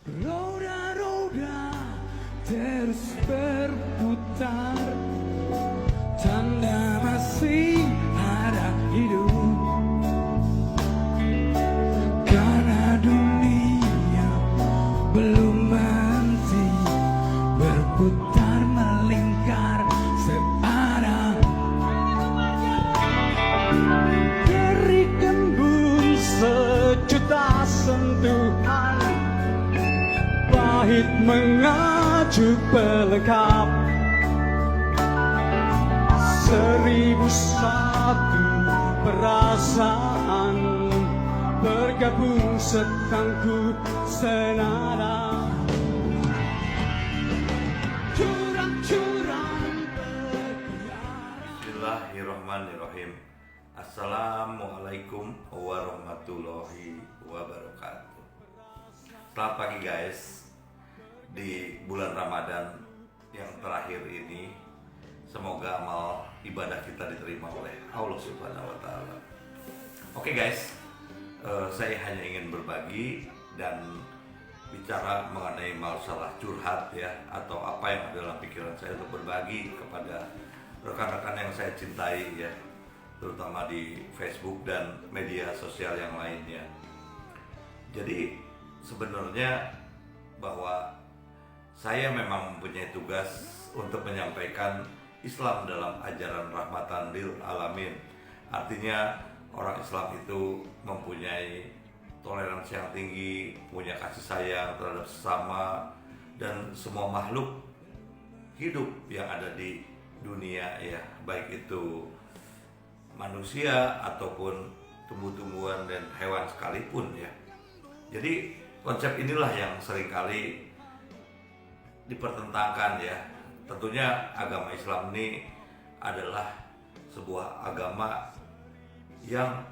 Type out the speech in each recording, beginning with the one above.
Roda-roda terus berputar, tanda masih ada hidup. Karena dunia belum berhenti berputar melingkar searah. Dari embun sejuta sentuhan, pahit mengacu pelengkap, 1001 perasaan bergabung setangku senada. Curang-curang Bismillahirrahmanirrahim. Assalamualaikum warahmatullahi wabarakatuh. Selamat pagi guys. Di bulan Ramadan yang terakhir ini, semoga amal ibadah kita diterima oleh Allah Subhanahu wa Ta'ala. Oke guys, saya hanya ingin berbagi dan bicara mengenai masalah curhat ya, atau apa yang ada dalam pikiran saya untuk berbagi kepada rekan-rekan yang saya cintai ya, terutama di Facebook dan media sosial yang lainnya. Jadi sebenarnya bahwa saya memang mempunyai tugas untuk menyampaikan Islam dalam ajaran rahmatan lil alamin. Artinya orang Islam itu mempunyai toleransi yang tinggi, punya kasih sayang terhadap sesama dan semua makhluk hidup yang ada di dunia ya, baik itu manusia ataupun tumbuh-tumbuhan dan hewan sekalipun ya. Jadi konsep inilah yang seringkali dipertentangkan ya. Tentunya agama Islam ini adalah sebuah agama yang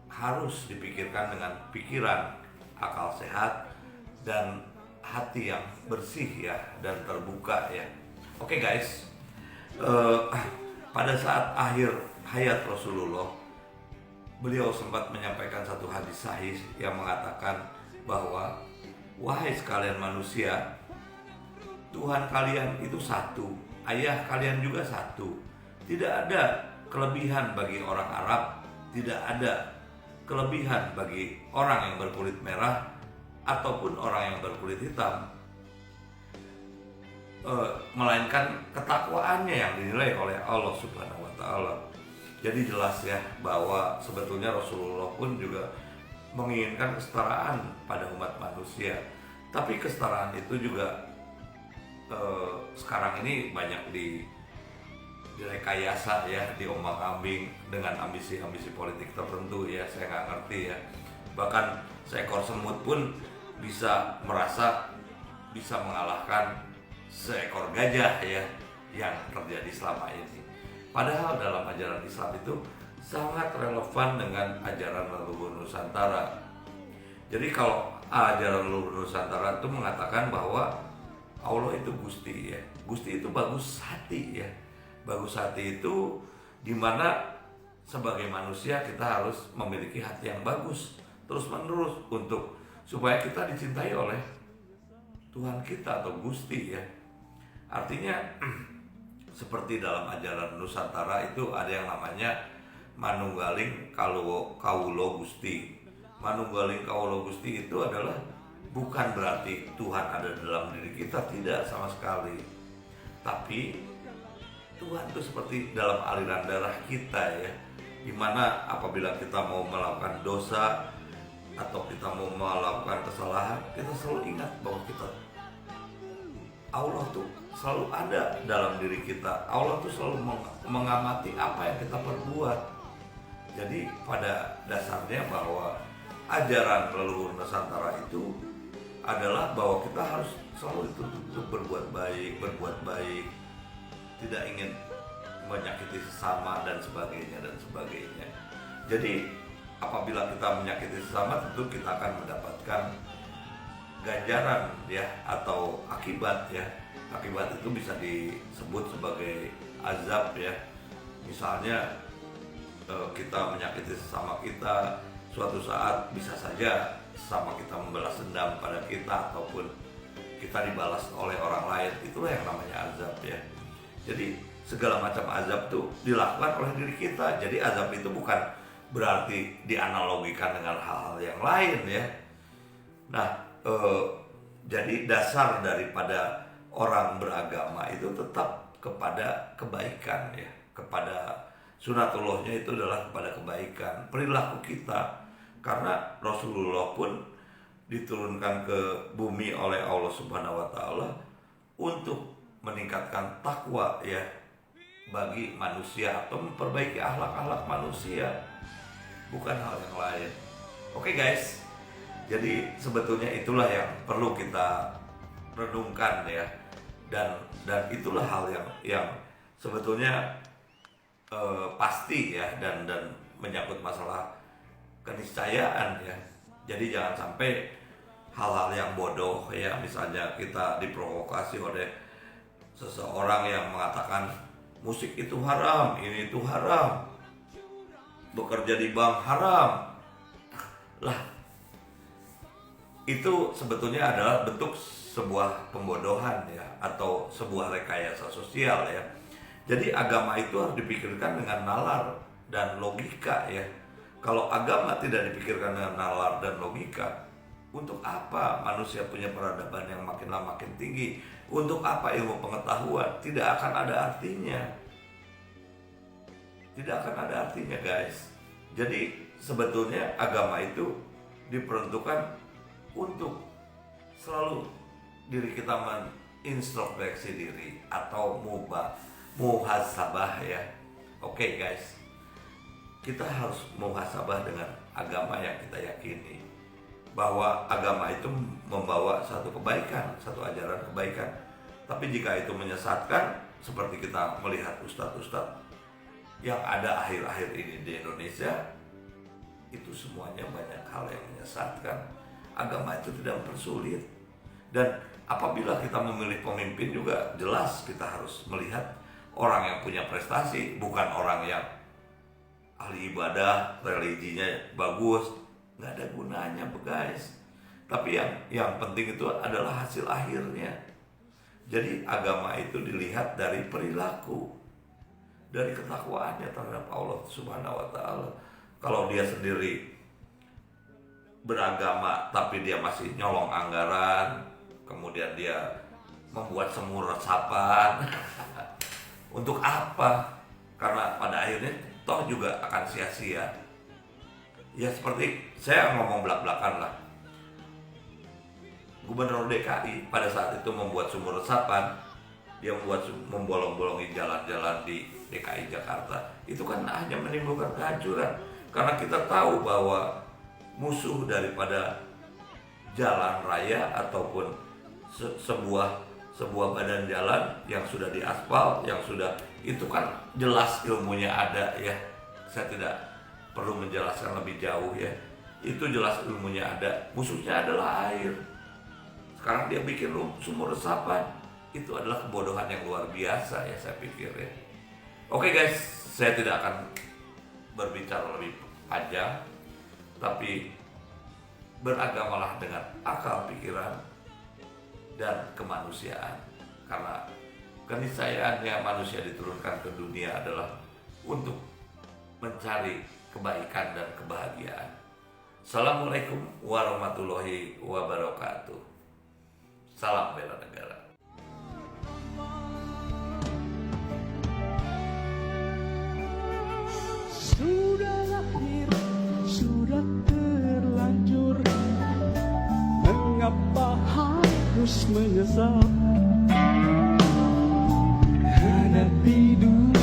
harus dipikirkan dengan pikiran, akal sehat, dan hati yang bersih ya, dan terbuka ya. Oke guys, pada saat akhir hayat Rasulullah, beliau sempat menyampaikan satu hadis sahih yang mengatakan bahwa wahai sekalian manusia, Tuhan kalian itu satu, ayah kalian juga satu. Tidak ada kelebihan bagi orang Arab, tidak ada kelebihan bagi orang yang berkulit merah ataupun orang yang berkulit hitam, melainkan ketakwaannya yang dinilai oleh Allah Subhanahu wa Ta'ala. Jadi jelas ya bahwa sebetulnya Rasulullah pun juga menginginkan kesetaraan pada umat manusia. Tapi kesetaraan itu juga sekarang ini banyak direkayasa ya, diombang-ambing dengan ambisi-ambisi politik tertentu ya, saya nggak ngerti ya. Bahkan seekor semut pun bisa merasa bisa mengalahkan seekor gajah ya, yang terjadi selama ini. Padahal dalam ajaran Islam itu sangat relevan dengan ajaran leluhur Nusantara. Jadi kalau ajaran leluhur Nusantara itu mengatakan bahwa Allah itu Gusti ya. Gusti itu bagus hati ya. Bagus hati itu dimana sebagai manusia kita harus memiliki hati yang bagus terus menerus untuk supaya kita dicintai oleh Tuhan kita atau Gusti ya. Artinya seperti dalam ajaran Nusantara itu ada yang namanya manunggaling kawula Gusti. Manunggaling kawula Gusti itu adalah bukan berarti Tuhan ada dalam diri kita, tidak sama sekali. Tapi Tuhan itu seperti dalam aliran darah kita ya, dimana apabila kita mau melakukan dosa atau kita mau melakukan kesalahan, kita selalu ingat bahwa Allah tuh selalu ada dalam diri kita. Allah tuh selalu mengamati apa yang kita perbuat. Jadi pada dasarnya bahwa ajaran leluhur Nusantara itu adalah bahwa kita harus selalu untuk berbuat baik, tidak ingin menyakiti sesama dan sebagainya. Jadi apabila kita menyakiti sesama, tentu kita akan mendapatkan ganjaran ya, atau akibat ya. Akibat itu bisa disebut sebagai azab ya. Misalnya kita menyakiti sesama kita, suatu saat bisa saja sesama kita membalas dendam pada kita ataupun kita dibalas oleh orang lain. Itulah yang namanya azab ya. Jadi segala macam azab itu dilakukan oleh diri kita. Jadi azab itu bukan berarti dianalogikan dengan hal-hal yang lain ya. Nah, jadi dasar daripada orang beragama itu tetap kepada kebaikan ya, kepada sunatullahnya itu adalah kepada kebaikan perilaku kita, karena Rasulullah pun diturunkan ke bumi oleh Allah Subhanahu wa taala untuk meningkatkan takwa ya bagi manusia atau memperbaiki akhlak-akhlak manusia, bukan hal yang lain. Oke guys, jadi sebetulnya itulah yang perlu kita renungkan ya, dan itulah hal yang sebetulnya pasti ya, dan menyangkut masalah keniscayaan ya. Jadi jangan sampai hal-hal yang bodoh ya, misalnya kita diprovokasi oleh seseorang yang mengatakan musik itu haram, ini itu haram, bekerja di bank haram lah. Itu sebetulnya adalah bentuk sebuah pembodohan ya, atau sebuah rekayasa sosial ya. Jadi agama itu harus dipikirkan dengan nalar dan logika ya. Kalau agama tidak dipikirkan dengan nalar dan logika, untuk apa manusia punya peradaban yang makin lama makin tinggi? Untuk apa ilmu pengetahuan? Tidak akan ada artinya. Tidak akan ada artinya guys. Jadi sebetulnya agama itu diperuntukkan untuk selalu diri kita mengintrospeksi diri atau muhasabah ya. Oke guys, kita harus muhasabah dengan agama yang kita yakini, bahwa agama itu membawa satu kebaikan, satu ajaran kebaikan. Tapi jika itu menyesatkan, seperti kita melihat ustadz-ustadz yang ada akhir-akhir ini di Indonesia, itu semuanya banyak hal yang menyesatkan. Agama itu tidak mempersulit. Dan apabila kita memilih pemimpin juga jelas kita harus melihat orang yang punya prestasi, bukan orang yang ahli ibadah, religinya bagus, nggak ada gunanya guys. Tapi yang penting itu adalah hasil akhirnya. Jadi agama itu dilihat dari perilaku, dari ketakwaannya terhadap Allah Subhanahu wa taala. Kalau dia sendiri beragama tapi dia masih nyolong anggaran, kemudian dia membuat semur resapan untuk apa? Karena pada akhirnya toh juga akan sia-sia. Ya seperti saya ngomong belak-belakan lah, Gubernur DKI pada saat itu membuat sumur resapan, dia membolong-bolongi jalan-jalan di DKI Jakarta. Itu kan hanya menimbulkan kehancuran, karena kita tahu bahwa musuh daripada jalan raya ataupun sebuah badan jalan yang sudah diaspal, yang sudah itu kan jelas ilmunya ada ya. Saya tidak perlu menjelaskan lebih jauh ya. Itu jelas ilmunya ada. Musuhnya adalah air. Sekarang dia bikin sumur resapan. Itu adalah kebodohan yang luar biasa ya, saya pikir ya. Oke guys, saya tidak akan berbicara lebih panjang, tapi beragamalah dengan akal pikiran dan kemanusiaan, karena keniscayaannya manusia diturunkan ke dunia adalah untuk mencari kebaikan dan kebahagiaan. Assalamualaikum warahmatullahi wabarakatuh. Salam bela negara. Sudah lahir, sudah terlanjur, mengapa harus menyesal? Hadapi dunia